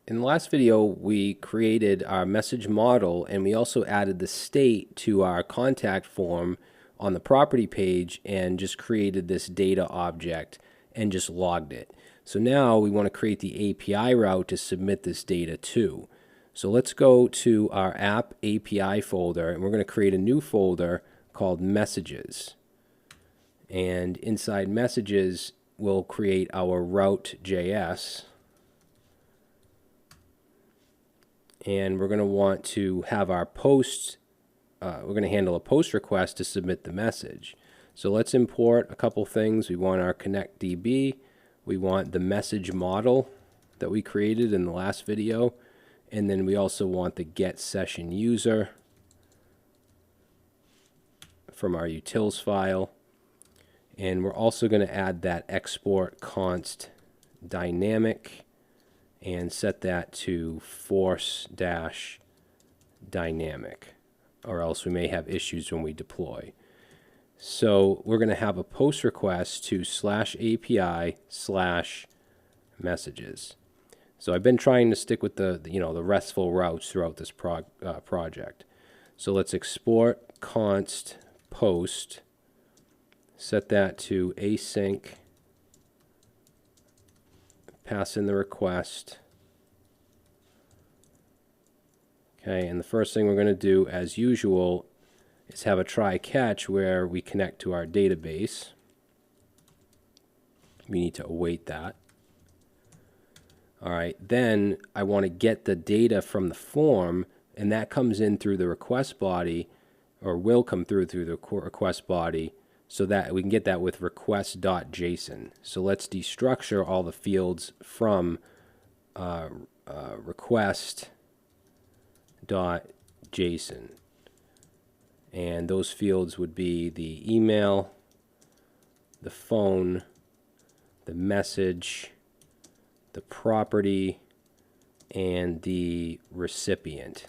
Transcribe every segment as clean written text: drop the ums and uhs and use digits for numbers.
In the last video, we created our message model and we also added the state to our contact form on the property page and just created this data object and just logged it. So now we want to create the API route to submit this data to. So let's go to our app API folder and we're going to create a new folder called messages. And inside messages, we'll create our route.js. And we're going to want to have our post, we're going to handle a post request to submit the message. So let's import a couple things. We want our ConnectDB. We want the message model that we created in the last video. And then we also want the get session user from our utils file. And we're also going to add that export const dynamic and set that to force-dynamic, or else we may have issues when we deploy. So we're going to have a post request to /API/messages. So I've been trying to stick with the RESTful routes throughout this project. So let's export const post, set that to async, pass in the request. Okay, and the first thing we're going to do, as usual, is have a try catch where we connect to our database. We need to await that. All right, then I want to get the data from the form, and that comes in through the request body, or will come through the request body, so that we can get that with request.json. So let's destructure all the fields from request.json. And those fields would be the email, the phone, the message, the property, and the recipient.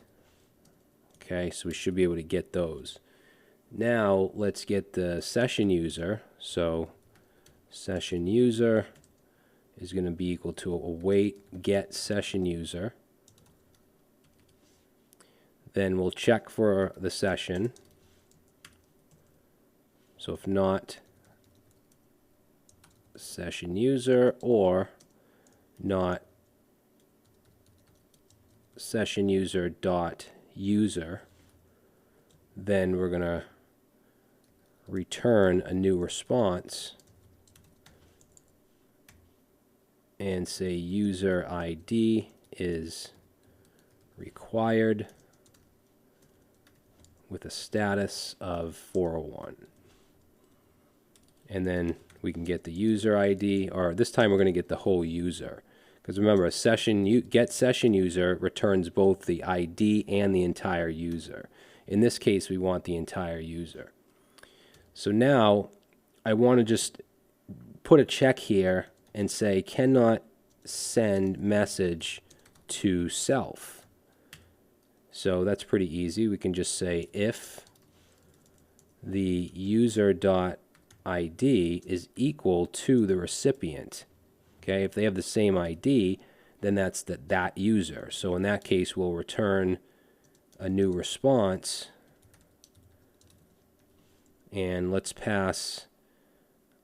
Okay, so we should be able to get those. Now let's get the session user. So session user is going to be equal to await get session user. Then we'll check for the session. So if not session user or not session user dot user, then we're going to return a new response and say user ID is required with a status of 401. And then we can get the user ID, or this time we're going to get the whole user. Because remember, a get session user returns both the ID and the entire user. In this case, we want the entire user. So now I want to just put a check here and say cannot send message to self. So that's pretty easy. We can just say if the user.id is equal to the recipient. Okay, if they have the same ID, then that's that user. So in that case, we'll return a new response. And let's pass,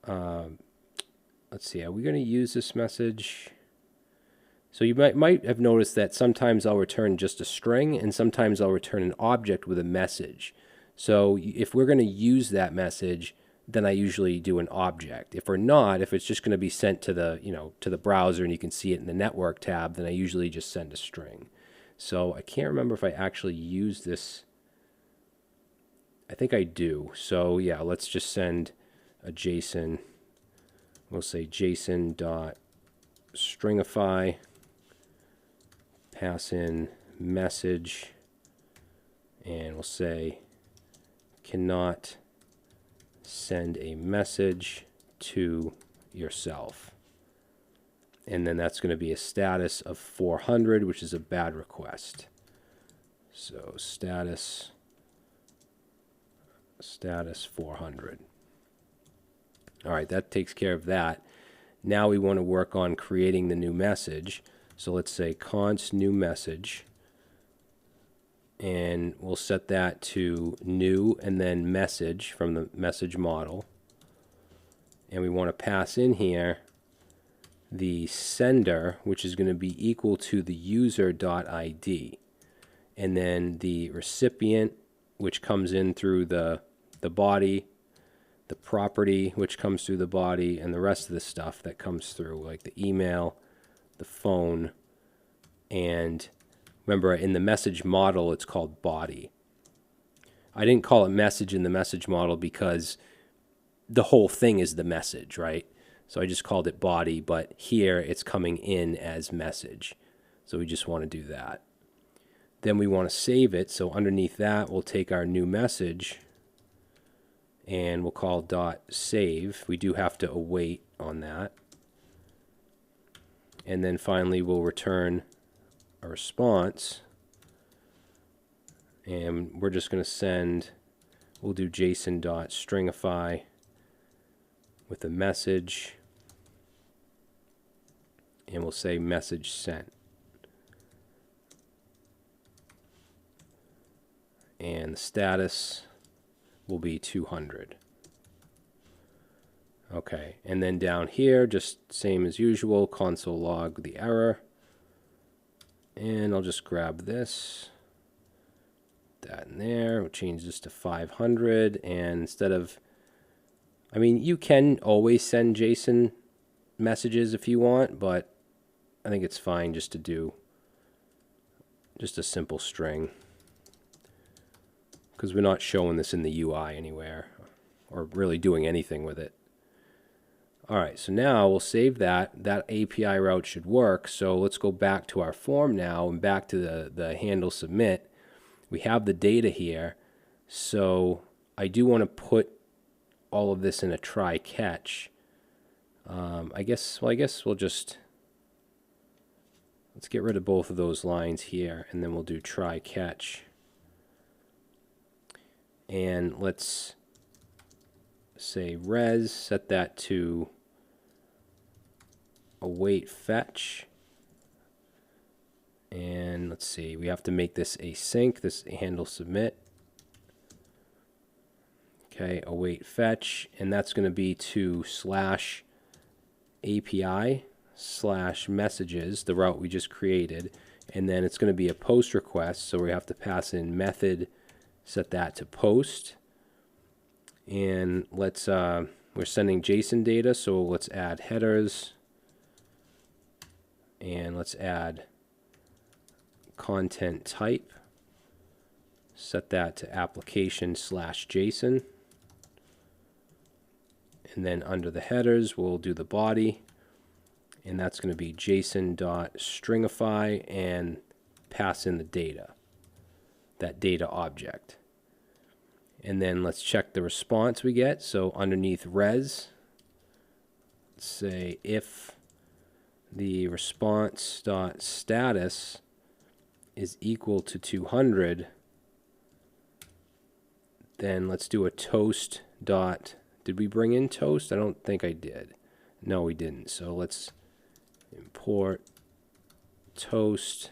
let's see, are we going to use this message? So you might have noticed that sometimes I'll return just a string and sometimes I'll return an object with a message. So if we're going to use that message, then I usually do an object. If we're not, if it's just going to be sent to the, to the browser and you can see it in the network tab, then I usually just send a string. So I can't remember if I actually use this. I think I do. So yeah, let's just send a JSON. We'll say JSON.stringify, pass in message, and we'll say cannot send a message to yourself. And then that's going to be a status of 400, which is a bad request. So status 400. All right, that takes care of that. Now we want to work on creating the new message. So let's say const new message, and we'll set that to new and then message from the message model. And we want to pass in here the sender, which is going to be equal to the user.id, and then the recipient, which comes in through the body, the property, which comes through the body, and the rest of the stuff that comes through, like the email, the phone, and remember in the message model it's called body. I didn't call it message in the message model because the whole thing is the message, right? So I just called it body, but here it's coming in as message. So we just want to do that. Then we want to save it. So underneath that, we'll take our new message and we'll call dot save. We do have to await on that. And then finally, we'll return a response. And we're just going to send, we'll do JSON.stringify with a message, and we'll say message sent. And the status will be 200. Okay, and then down here, just same as usual, console log the error. And I'll just grab this, that in there. We'll change this to 500, and instead of, I mean, you can always send JSON messages if you want, but I think it's fine just to do just a simple string, because we're not showing this in the UI anywhere or really doing anything with it. All right, so now we'll save that. That API route should work. So let's go back to our form now and back to the handle submit. We have the data here. So I do want to put all of this in a try catch. I guess we'll just, let's get rid of both of those lines here, and then we'll do try catch. And let's say res, set that to await fetch. And let's see, we have to make this async, this handle submit. Okay, await fetch, and that's going to be to /API/messages, the route we just created, and then it's going to be a post request, so we have to pass in method, set that to post, and let's we're sending JSON data, so let's add headers, and let's add content type, set that to application/JSON. And then under the headers, we'll do the body, and that's going to be JSON.stringify and pass in the data, that data object. And then let's check the response we get. So underneath res, let's say if the response.status is equal to 200, then let's do a toast dot. Did we bring in toast? I don't think I did. No, we didn't. So let's import toast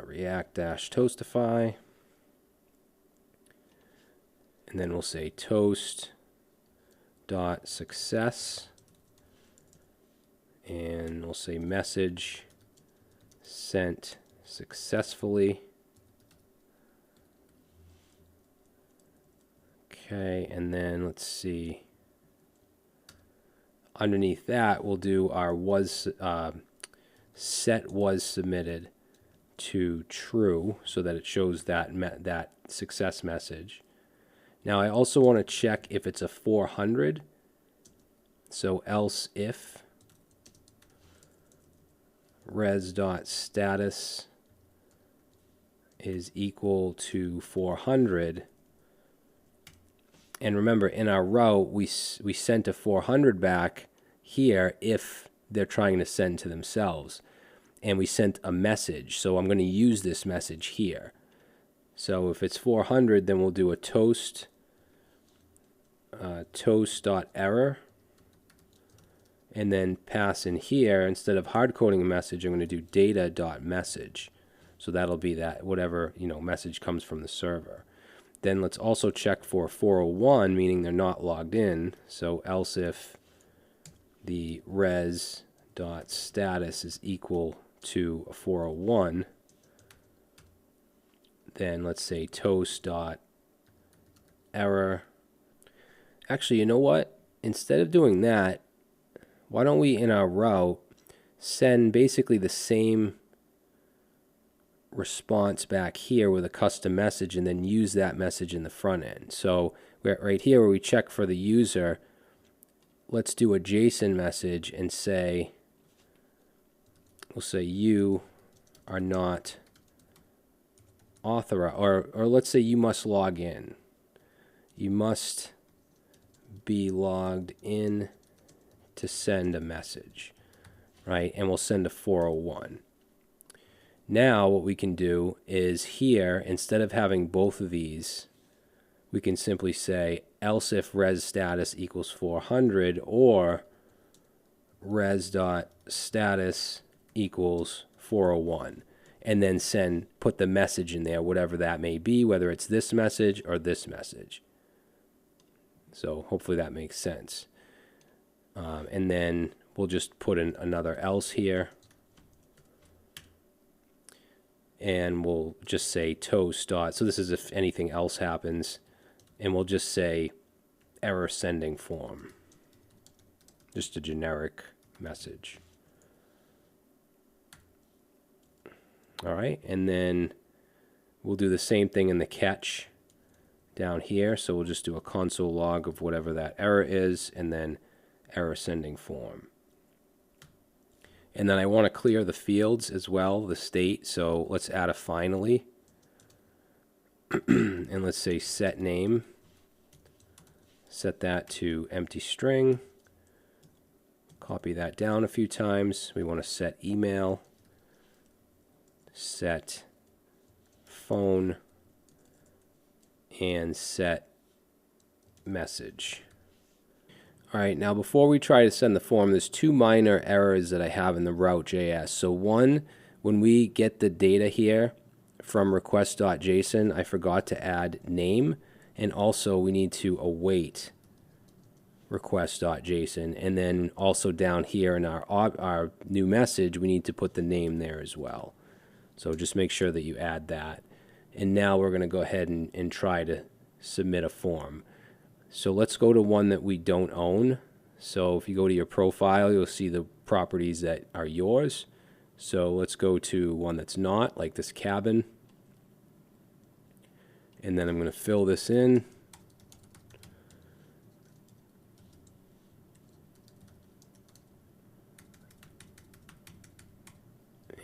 react-toastify, and then we'll say toast.success, and we'll say message sent successfully. Okay, and then let's see. Underneath that, we'll do our set was submitted to true, so that it shows that success message. Now I also want to check if it's a 400. So else if res.status is equal to 400. And remember, in our route, we sent a 400 back here if they're trying to send to themselves. And we sent a message, so I'm going to use this message here. So if it's 400, then we'll do a toast.error. and then pass in here, instead of hard coding a message, I'm going to do data.message. So that'll be that whatever, message comes from the server. Then let's also check for 401, meaning they're not logged in. So else if the res.status is equal to a 401, then let's say toast.error. Actually, you know what? Instead of doing that, why don't we, in our route, send basically the same response back here with a custom message and then use that message in the front end. So right here where we check for the user, let's do a JSON message and say, we'll say you are not authorized, or let's say you must log in. You must be logged in to send a message, right? And we'll send a 401. Now what we can do is here, instead of having both of these, we can simply say else if res status equals 400 or res.status equals 401, and then put the message in there, whatever that may be, whether it's this message or this message. So hopefully that makes sense. And then we'll just put in another else here. And we'll just say toast dot. So this is if anything else happens. And we'll just say error sending form. Just a generic message. All right. And then we'll do the same thing in the catch down here. So we'll just do a console log of whatever that error is, and then error sending form. And then I want to clear the fields as well, the state. So let's add a finally. And let's say set name. Set that to empty string. Copy that down a few times. We want to set email. Set phone. And set message. All right, now before we try to send the form, there's two minor errors that I have in the route.js. So one, when we get the data here from request.json, I forgot to add name, and also we need to await request.json, and then also down here in our new message, we need to put the name there as well. So just make sure that you add that. And now we're going to go ahead and try to submit a form. So let's go to one that we don't own. So if you go to your profile, you'll see the properties that are yours. So let's go to one that's not, like this cabin. And then I'm going to fill this in.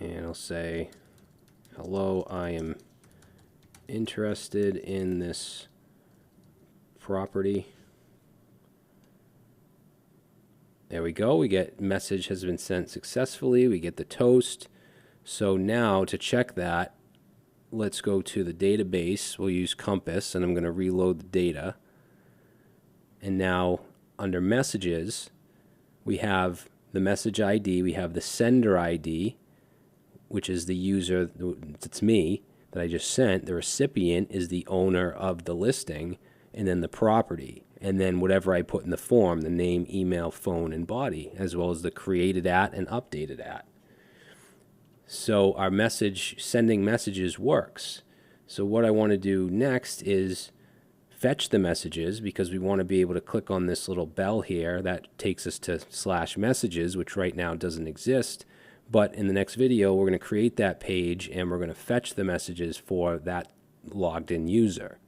And I'll say, hello, I am interested in this property. There we go. We get message has been sent successfully. We get the toast. So now to check that, let's go to the database. We'll use Compass, and I'm going to reload the data. And now under messages, we have the message ID. We have the sender ID, which is the user, that's me, that I just sent. The recipient is the owner of the listing, and then the property, and then whatever I put in the form, the name, email, phone, and body, as well as the created at and updated at. So our sending messages works. So what I want to do next is fetch the messages, because we want to be able to click on this little bell here that takes us to /messages, which right now doesn't exist. But in the next video, we're going to create that page, and we're going to fetch the messages for that logged in user.